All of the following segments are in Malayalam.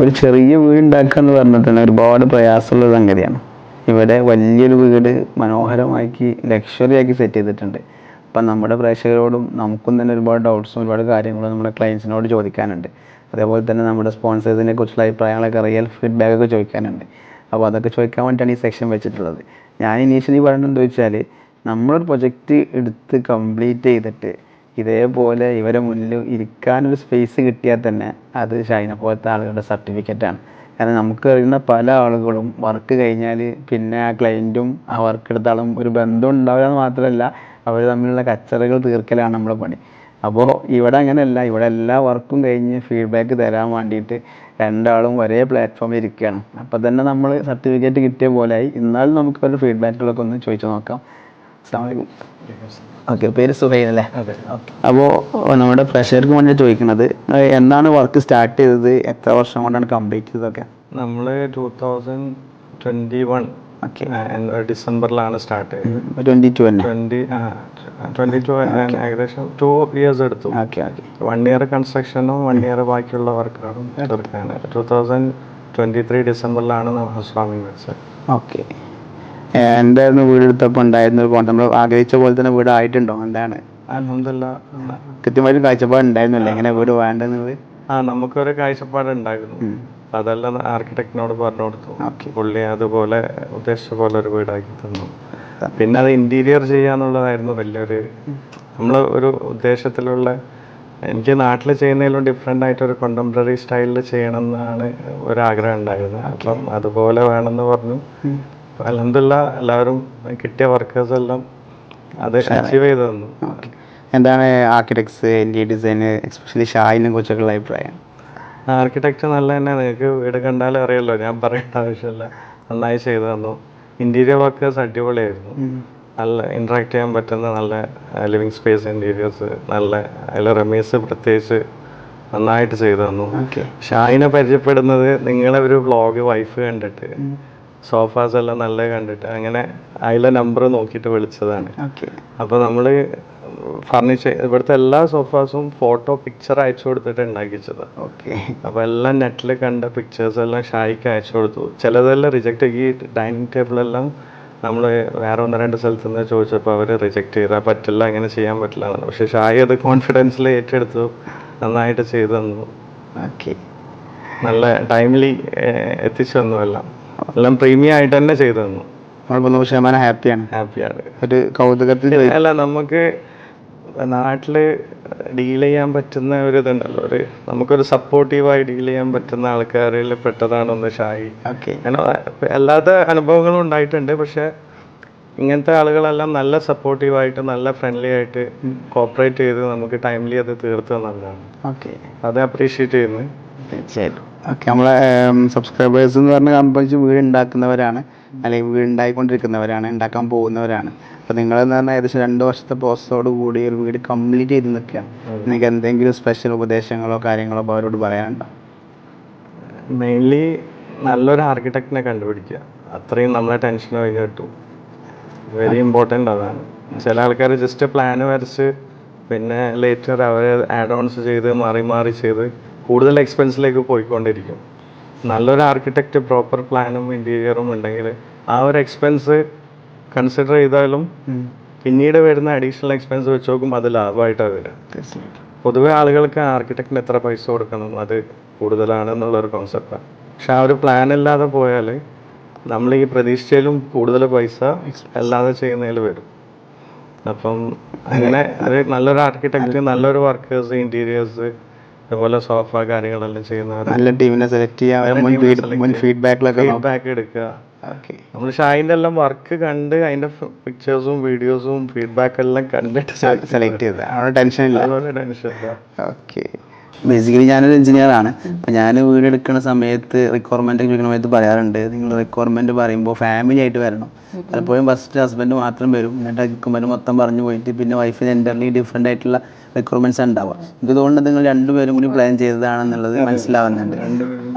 ഒരു ചെറിയ വീട് ഉണ്ടാക്കുക എന്ന് പറഞ്ഞിട്ട് തന്നെ ഒരുപാട് പ്രയാസമുള്ള സംഗതിയാണ്. ഇവിടെ വലിയൊരു വീട് മനോഹരമാക്കി ലക്ഷറി ആക്കി സെറ്റ് ചെയ്തിട്ടുണ്ട്. അപ്പം നമ്മുടെ പ്രേക്ഷകരോടും നമുക്കും തന്നെ ഒരുപാട് ഡൗട്ട്സും ഒരുപാട് കാര്യങ്ങളും നമ്മുടെ ക്ലയൻസിനോട് ചോദിക്കാനുണ്ട്. അതേപോലെ തന്നെ നമ്മുടെ സ്പോൺസേഴ്സിനെ കുറിച്ചുള്ള അഭിപ്രായങ്ങളൊക്കെ റിയൽ ഫീഡ്ബാക്കൊക്കെ ചോദിക്കാനുണ്ട്. അപ്പോൾ അതൊക്കെ ചോദിക്കാൻ വേണ്ടിയിട്ടാണ് ഈ സെക്ഷൻ വെച്ചിട്ടുള്ളത്. ഞാൻ ഇനീഷ്യലി പറയുന്നത് എന്താ വെച്ചാൽ, നമ്മളൊരു പ്രൊജക്റ്റ് എടുത്ത് കംപ്ലീറ്റ് ചെയ്തിട്ട് ഇതേപോലെ ഇവരെ മുന്നിൽ ഇരിക്കാനൊരു സ്പേസ് കിട്ടിയാൽ തന്നെ അത് ഷൈനെ പോലത്തെ ആളുകളുടെ സർട്ടിഫിക്കറ്റാണ്. കാരണം നമുക്ക് അറിയുന്ന പല ആളുകളും വർക്ക് കഴിഞ്ഞാൽ പിന്നെ ആ ക്ലയൻറ്റും ആ വർക്ക് എടുത്ത ആളും ഒരു ബന്ധം ഉണ്ടാവില്ല എന്ന് മാത്രമല്ല, അവർ തമ്മിലുള്ള കച്ചറകൾ തീർക്കലാണ് നമ്മളെ പണി. അപ്പോൾ ഇവിടെ അങ്ങനെയല്ല. ഇവിടെ എല്ലാ വർക്കും കഴിഞ്ഞ് ഫീഡ്ബാക്ക് തരാൻ വേണ്ടിയിട്ട് രണ്ടാളും ഒരേ പ്ലാറ്റ്ഫോമിൽ ഇരിക്കുകയാണ്. അപ്പോൾ തന്നെ നമ്മൾ സർട്ടിഫിക്കറ്റ് കിട്ടിയ പോലെയായി. എന്നാലും നമുക്ക് അവരുടെ ഫീഡ്ബാക്കുകളൊക്കെ ഒന്ന് ചോദിച്ചു നോക്കാം. അസ്സലാമു അലൈക്കും. ഓക്കെ, പേര് സുഹൈൽ അല്ലേ? അതെ. അപ്പോൾ നമ്മുടെ പ്രേക്ഷകർക്ക് വേണ്ടി ചോദിക്കുന്നത്, എന്നാണ് വർക്ക് സ്റ്റാർട്ട് ചെയ്തത്, എത്ര വർഷം കൊണ്ടാണ് കംപ്ലീറ്റ് ചെയ്തതൊക്കെ? നമ്മൾ 2021 ഡിസംബറിലാണ് സ്റ്റാർട്ട് ചെയ്തത്. 22 ഏകദേശം 2 years എടുത്തു. 1 year കൺസ്ട്രക്ഷനും 1 year ബാക്കിയുള്ള വർക്കുകളും തീർക്കാണ്. 2023 ഡിസംബറിലാണ് ഹൗസ് വാമിംഗ് വെച്ചത്. ഓക്കെ, എന്തായിരുന്നു വീടെടുത്തപ്പോൾ ഉണ്ടായിരുന്ന നമ്മൾ ആഗ്രഹിച്ച പോലെ തന്നെ വീടായിട്ടുണ്ടോ? എന്താണ് അൽഹംദുലില്ലാ കൃത്യമായിട്ട് കാഴ്ചപ്പാട് ഉണ്ടായിരുന്നല്ലേ എങ്ങനെ വീട് വേണ്ടെന്നത്? നമുക്കൊരു കാഴ്ചപ്പാട് ഉണ്ടായിരുന്നു. അതെല്ലാം ആർക്കിടെക്റ്റിനോട് പറഞ്ഞു കൊടുത്തു. പുള്ളി അതുപോലെ ഉദ്ദേശിച്ച പോലെ ഒരു വീടാക്കി തന്നു. പിന്നെ അത് ഇന്റീരിയർ ചെയ്യാന്നുള്ളതായിരുന്നു വലിയൊരു നമ്മൾ ഒരു ഉദ്ദേശത്തിലുള്ള. എനിക്ക് നാട്ടിൽ ചെയ്യുന്നതിലും ഡിഫറെൻ്റ് ആയിട്ടൊരു കോണ്ടംപററി സ്റ്റൈലിൽ ചെയ്യണം എന്നാണ് ഒരാഗ്രഹം ഉണ്ടായിരുന്നത്. അപ്പം അതുപോലെ വേണമെന്ന് പറഞ്ഞു. അൽഹംദുലില്ലാ എല്ലാവരും കിട്ടിയ വർക്കേഴ്സ് എല്ലാം അത് അച്ചീവ് ചെയ്ത് തന്നു. എന്താണ് ആർക്കിടെക്ട്സ്, ഇന്റീരിയർ ഡിസൈന്, എസ്പെഷ്യലി ഷാഹിനെ കുറിച്ചൊക്കെയുള്ള അഭിപ്രായം? ആർക്കിടെക്ചർ നല്ല തന്നെ. നിങ്ങൾക്ക് വീട് കണ്ടാലും അറിയാമല്ലോ, ഞാൻ പറയേണ്ട ആവശ്യമില്ല. നന്നായി ചെയ്തു തന്നു. ഇന്റീരിയർ വർക്കേഴ്സ് അടിപൊളിയായിരുന്നു. നല്ല ഇൻട്രാക്ട് ചെയ്യാൻ പറ്റുന്ന നല്ല ലിവിങ് സ്പേസ് ഇൻറ്റീരിയേഴ്സ് നല്ല. അതിൽ റമീസ് പ്രത്യേകിച്ച് നന്നായിട്ട് ചെയ്തു തന്നു. ഷാഹിനെ പരിചയപ്പെടുന്നത് നിങ്ങളെ ഒരു വ്ളോഗ് വൈഫ് കണ്ടിട്ട്, സോഫാസ് എല്ലാം നല്ല കണ്ടിട്ട് അങ്ങനെ അതിലെ നമ്പർ നോക്കിയിട്ട് വിളിച്ചതാണ്. അപ്പോൾ നമ്മൾ ഫർണിച്ചർ ഇവിടുത്തെ എല്ലാ സോഫാസും ഫോട്ടോ പിക്ചർ അയച്ചു കൊടുത്തിട്ട് ഉണ്ടാക്കിച്ചത്. അപ്പോൾ എല്ലാം നെറ്റിൽ കണ്ട പിക്ചേഴ്സ് എല്ലാം ഷായിക്ക് അയച്ചു കൊടുത്തു. ചിലതെല്ലാം റിജക്റ്റ്. ഈ ഡൈനിങ് ടേബിളെല്ലാം നമ്മൾ വേറെ 1-2 സ്ഥലത്ത് നിന്ന് ചോദിച്ചപ്പോൾ അവർ റിജക്റ്റ് ചെയ്താൽ പറ്റില്ല, അങ്ങനെ ചെയ്യാൻ പറ്റില്ല എന്നാണ്. പക്ഷേ ഷായി അത് കോൺഫിഡൻസിൽ ഏറ്റെടുത്തു, നന്നായിട്ട് ചെയ്തു തന്നു. നല്ല ടൈംലി എത്തിച്ചു തന്നു. എല്ലാം പ്രീമിയം ആയിട്ട് തന്നെ ചെയ്തു തന്നു. 100% ഹാപ്പിയാണ്. ഒരു കൗതുകത്തിൽ അല്ല, നമുക്ക് നാട്ടിൽ ഡീൽ ചെയ്യാൻ പറ്റുന്ന ഒരു ഇതുണ്ടല്ലോ, നമുക്കൊരു സപ്പോർട്ടീവായി ഡീൽ ചെയ്യാൻ പറ്റുന്ന ആൾക്കാരിൽ പെട്ടതാണൊന്ന് ഷായി. അങ്ങനെ അല്ലാത്ത അനുഭവങ്ങളും ഉണ്ടായിട്ടുണ്ട്. പക്ഷെ ഇങ്ങനത്തെ ആളുകളെല്ലാം നല്ല സപ്പോർട്ടീവായിട്ട് നല്ല ഫ്രണ്ട്ലി ആയിട്ട് കോപ്പറേറ്റ് ചെയ്ത് നമുക്ക് ടൈംലി അത് തീർത്ത് നല്ലതാണ്. അത് അപ്രീഷിയേറ്റ് ചെയ്യുന്നു. തീർച്ചയായിട്ടും. ഓക്കെ, നമ്മളെ സബ്സ്ക്രൈബേഴ്സ് എന്ന് പറഞ്ഞാൽ കമ്പനിച്ച് വീട് ഉണ്ടാക്കുന്നവരാണ്, അല്ലെങ്കിൽ വീട് ഉണ്ടായിക്കൊണ്ടിരിക്കുന്നവരാണ്, ഉണ്ടാക്കാൻ പോകുന്നവരാണ്. അപ്പോൾ നിങ്ങളെന്ന് പറഞ്ഞാൽ ഏകദേശം 2 വർഷത്തെ പ്രോസസ്സോട് കൂടി ഒരു വീട് കംപ്ലീറ്റ് ചെയ്ത് നിൽക്കുകയാണ്. നിങ്ങൾക്ക് എന്തെങ്കിലും സ്പെഷ്യൽ ഉപദേശങ്ങളോ കാര്യങ്ങളോ അവരോട് പറയാനുണ്ടോ? മെയിൻലി നല്ലൊരു ആർക്കിടെക്റ്റിനെ കണ്ടുപിടിക്കുക. അത്രയും നമ്മളെ ടെൻഷൻ കഴിഞ്ഞിട്ടു. വെരി ഇമ്പോർട്ടൻ്റ് അതാണ്. ചില ആൾക്കാർ ജസ്റ്റ് പ്ലാന് വരച്ച് പിന്നെ ലേറ്റർ അവർ ആഡ് ഓൺസ് ചെയ്ത് മാറി ചെയ്ത് കൂടുതൽ എക്സ്പെൻസിലേക്ക് പോയിക്കൊണ്ടിരിക്കും. നല്ലൊരു ആർക്കിടെക്റ്റ് പ്രോപ്പർ പ്ലാനും ഇൻറ്റീരിയറും ഉണ്ടെങ്കിൽ ആ ഒരു എക്സ്പെൻസ് കൺസിഡർ ചെയ്താലും പിന്നീട് വരുന്ന അഡീഷണൽ എക്സ്പെൻസ് വെച്ച് നോക്കുമ്പോൾ അത് ലാഭമായിട്ടാണ് വരിക. പൊതുവെ ആളുകൾക്ക് ആർക്കിടെക്റ്റിന് എത്ര പൈസ കൊടുക്കണം അത് കൂടുതലാണെന്നുള്ളൊരു കോൺസെപ്റ്റാണ്. പക്ഷെ ആ ഒരു പ്ലാൻ ഇല്ലാതെ പോയാൽ നമ്മൾ ഈ പ്രതീക്ഷിച്ചാലും കൂടുതൽ പൈസ അല്ലാതെ ചെയ്യുന്നതിൽ വരും. അപ്പം അങ്ങനെ ഒരു നല്ലൊരു ആർക്കിടെക്റ്റ്, നല്ലൊരു വർക്കേഴ്സ്, ഇൻറ്റീരിയേഴ്സ്, അതുപോലെ സോഫ കാര്യങ്ങളെല്ലാം ചെയ്യുന്നവർ നല്ല ടീമിനെ സെലക്ട് ചെയ്യുക, ഫീഡ്ബാക്ക് എടുക്കുക. നമ്മൾ ഷായിൻ്റെ എല്ലാം വർക്ക് കണ്ട് അതിൻ്റെ പിക്ചേഴ്സും വീഡിയോസും ഫീഡ്ബാക്ക് എല്ലാം കണ്ടിട്ട് സെലക്ട് ചെയ്ത് ടെൻഷൻ ഇല്ല. ഓക്കെ, ബേസിക്കലി ഞാനൊരു എഞ്ചിനീയറാണ്. അപ്പോൾ ഞാൻ വീട് എടുക്കുന്ന സമയത്ത് റിക്വയർമെൻറ്റ് ചോദിക്കുന്ന സമയത്ത് പറയാറുണ്ട്, നിങ്ങൾ റിക്വയർമെൻറ്റ് പറയുമ്പോൾ ഫാമിലി ആയിട്ട് വരണം. പലപ്പോഴും ഫസ്റ്റ് ഹസ്ബൻഡ് മാത്രം വരും, എന്നിട്ട് റിക്വയർമെൻറ്റ് മൊത്തം പറഞ്ഞു പോയിട്ട് പിന്നെ വൈഫിന് എൻ്റർലി ഡിഫറെൻ്റ് ആയിട്ടുള്ള റിക്വയർമെൻറ്റ്സ് ഉണ്ടാവുക. എനിക്ക് തോന്നുന്നത് നിങ്ങൾ 2 പേരും കൂടി പ്ലാൻ ചെയ്തതാണെന്നുള്ളത് മനസ്സിലാവുന്നുണ്ട്.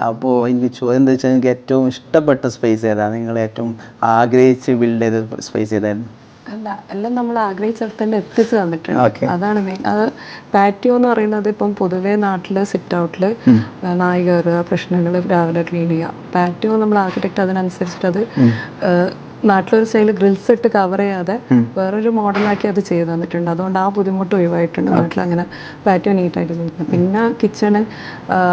അപ്പോൾ എനിക്ക് ചോദ്യം എന്താ വെച്ചാൽ, നിങ്ങൾക്ക് ഏറ്റവും ഇഷ്ടപ്പെട്ട സ്പേസ് ഏതാണ്? നിങ്ങൾ ഏറ്റവും ആഗ്രഹിച്ച് ബിൽഡ് ചെയ്ത സ്പേസ് ഏതായിരുന്നു? അല്ല, എല്ലാം നമ്മൾ ആഗ്രഹിച്ചിടത്ത് തന്നെ എത്തിച്ച് തന്നിട്ടുണ്ട്. Okay. അതാണ് മെയിൻ. അത് പാറ്റിയോ എന്ന് പറയുന്നത് ഇപ്പം പൊതുവേ നാട്ടിൽ സിറ്റ് ഔട്ടിൽ നായി കയറുക, പ്രശ്നങ്ങൾ രാവിലെ ക്ലീൻ ചെയ്യുക. പാറ്റിയോ നമ്മൾ ആർക്കിടെക്ട് അതിനനുസരിച്ചിട്ട് അത് നാട്ടിലൊരു സ്റ്റൈൽ ഗ്രിൽസ് ഇട്ട് കവർ ചെയ്യാതെ വേറൊരു മോഡലാക്കി അത് ചെയ്ത് തന്നിട്ടുണ്ട്. അതുകൊണ്ട് ആ ബുദ്ധിമുട്ട് ഒഴിവായിട്ടുണ്ട്. നാട്ടിൽ അങ്ങനെ പാറ്റിയോ നീറ്റായിട്ട് ചെയ്തിട്ടുണ്ട്. പിന്നെ കിച്ചണ്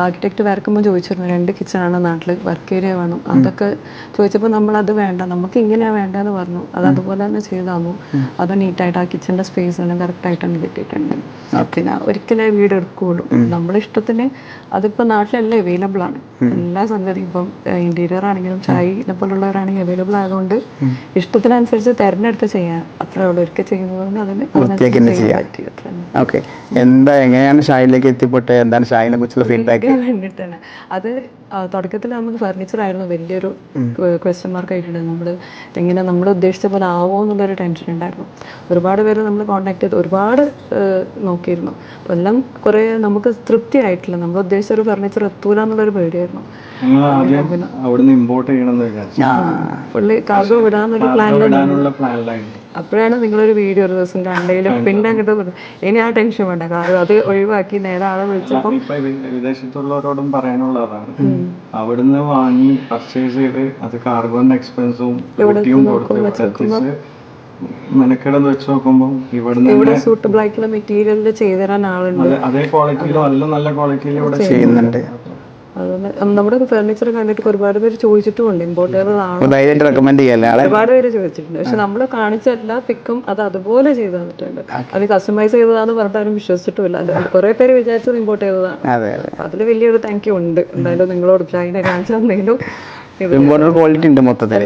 ആർക്കിടെക്ട് വരക്കുമ്പോൾ ചോദിച്ചിരുന്നു 2 കിച്ചണാണ് നാട്ടിൽ, വർക്ക് ഏരിയ വേണം. അതൊക്കെ ചോദിച്ചപ്പോൾ നമ്മളത് വേണ്ട, നമുക്ക് ഇങ്ങനെയാണ് വേണ്ടതെന്ന് പറഞ്ഞു. അത് അതുപോലെ തന്നെ ചെയ്തു തന്നു. അത് നീറ്റായിട്ട് ആ കിച്ചണിൻ്റെ സ്പേസ് എല്ലാം കറക്റ്റായിട്ട് തന്നെ കിട്ടിയിട്ടുണ്ട്. പിന്നെ ഒരിക്കലേ വീട് എടുക്കുകയുള്ളൂ. നമ്മുടെ ഇഷ്ടത്തിന് അതിപ്പോൾ നാട്ടിലെല്ലാം അവൈലബിൾ ആണ്. എല്ലാ സംഗതിയും ഇപ്പം ഇന്റീരിയർ ആണെങ്കിലും ചായ പോലുള്ളവരാണെങ്കിൽ അവൈലബിൾ ആയതുകൊണ്ട് ഇഷ്ടത്തിനനുസരിച്ച് തിരഞ്ഞെടുത്ത് ചെയ്യാൻ അത്രേ ഉള്ളൂ. ഒരിക്കൽ ചെയ്യുന്നതുകൊണ്ട് അതിന് ചെയ്യാൻ പറ്റി. ഓക്കെ, എങ്ങനെയാണ് ഷായിലേക്ക് എത്തിപ്പെട്ടത്? എന്താണ് ഷായിനെ കുറിച്ചുള്ള ഫീഡ്ബാക്ക്? വേണ്ടിയിട്ടാണ് അത് തുടക്കത്തിൽ നമുക്ക് ഫർണിച്ചർ ആയിരുന്നു വലിയൊരു ക്വസ്റ്റ്യൻ മാർക്ക് ആയിട്ടുണ്ട്. എങ്ങനെ നമ്മൾ ഉദ്ദേശിച്ച പോലെ ആവോ എന്നുള്ളൊരു ടെൻഷൻ ഉണ്ടായിരുന്നു. ഒരുപാട് പേര് നമ്മൾ കോൺടാക്ട് ചെയ്ത് ഒരുപാട് നോക്കിയിരുന്നു. അപ്പോൾ എല്ലാം കുറേ നമുക്ക് തൃപ്തി ആയിട്ടില്ല. നമ്മൾ ഉദ്ദേശിച്ച ഒരു ഫർണിച്ചർ എത്തൂല എന്നുള്ളൊരു പേടിയായിരുന്നു. അവിടുന്ന് ഇമ്പോർട്ട് ചെയ്യണമെന്ന് വിചാരിച്ചു. പുള്ളി കാർഗോ വിടാന്നൊരു പ്ലാനിലാണ്. പ്ലാനിലായിരുന്നു. അപ്പോഴാണ് നിങ്ങളൊരു വീഡിയോ ഒരു ദിവസം കണ്ടെങ്കിലും പിന്നെ അങ്ങോട്ട് പറഞ്ഞു ഇനി ആ ടെൻഷൻ വേണ്ട, കാരണം അത് ഒഴിവാക്കി നേരെ ആളെ വിളിച്ചപ്പോൾ ഇപ്പൊ വിദേശത്തുള്ളവരോടും പറയാനുള്ളതാണ്, അവിടുന്ന് വാങ്ങി പർച്ചേസ് ചെയ്ത് അത് കാർഗോന്റെ എക്സ്പെൻസും മെനക്കെടെന്ന് വെച്ച് നോക്കുമ്പോൾ ഇവിടെ സൂട്ടബിൾ ആയിട്ടുള്ള മെറ്റീരിയലിൽ ചെയ്തു തരാൻ ആളുണ്ട്. അതേ ക്വാളിറ്റിയിലോ നല്ല ക്വാളിറ്റിയിലും ഇവിടെ ചെയ്യുന്നുണ്ട്. അതുകൊണ്ട് നമ്മുടെ ഫർണിച്ചർ കണ്ടിട്ട് ഒരുപാട് പേര് ചോദിച്ചിട്ടുമുണ്ട് ഇമ്പോർട്ട് ചെയ്തതാണോ, റെക്കമെൻഡ് ചെയ്യാൻ ഒരുപാട് പേര് ചോദിച്ചിട്ടുണ്ട്. പക്ഷെ നമ്മൾ കാണിച്ച എല്ലാ പിക്കും അത് അതുപോലെ ചെയ്തു തന്നിട്ടുണ്ട്. അത് കസ്റ്റമൈസ് ചെയ്തതാന്ന് പറഞ്ഞാലും വിശ്വസിച്ചിട്ടുമില്ല. അത് കുറെ പേര് വിചാരിച്ചത് ഇമ്പോർട്ട് ചെയ്തതാണ്. അതിൽ വലിയൊരു താങ്ക് യു ഉണ്ട് എന്തായാലും നിങ്ങളോട്. അതിനെ കാണിച്ചു തന്നെങ്കിലും ക്വാളിറ്റി ഉണ്ട് മൊത്തത്തിൽ.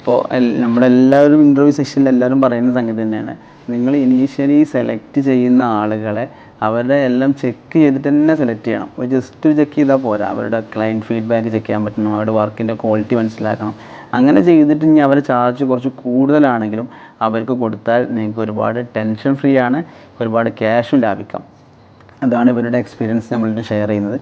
അപ്പോൾ നമ്മളെല്ലാവരും ഇൻ്റർവ്യൂ സെഷനിൽ എല്ലാവരും പറയുന്ന സംഗതി തന്നെയാണ്, നിങ്ങൾ ഇനീഷ്യലി സെലക്ട് ചെയ്യുന്ന ആളുകളെ അവരുടെ എല്ലാം ചെക്ക് ചെയ്തിട്ട് തന്നെ സെലക്ട് ചെയ്യണം. ജസ്റ്റ് ചെക്ക് ചെയ്താൽ പോരാ, അവരുടെ ക്ലയൻറ്റ് ഫീഡ്ബാക്ക് ചെക്ക് ചെയ്യാൻ പറ്റണം, അവരുടെ വർക്കിൻ്റെ ക്വാളിറ്റി മനസ്സിലാക്കണം. അങ്ങനെ ചെയ്തിട്ട് ഇനി അവരുടെ ചാർജ് കുറച്ച് കൂടുതലാണെങ്കിലും അവർക്ക് കൊടുത്താൽ നിങ്ങൾക്ക് ഒരുപാട് ടെൻഷൻ ഫ്രീ ആണ്, ഒരുപാട് ക്യാഷും ലാഭിക്കാം. അതാണ് ഇവരുടെ എക്സ്പീരിയൻസ് നമ്മളിട്ട് ഷെയർ ചെയ്യുന്നത്.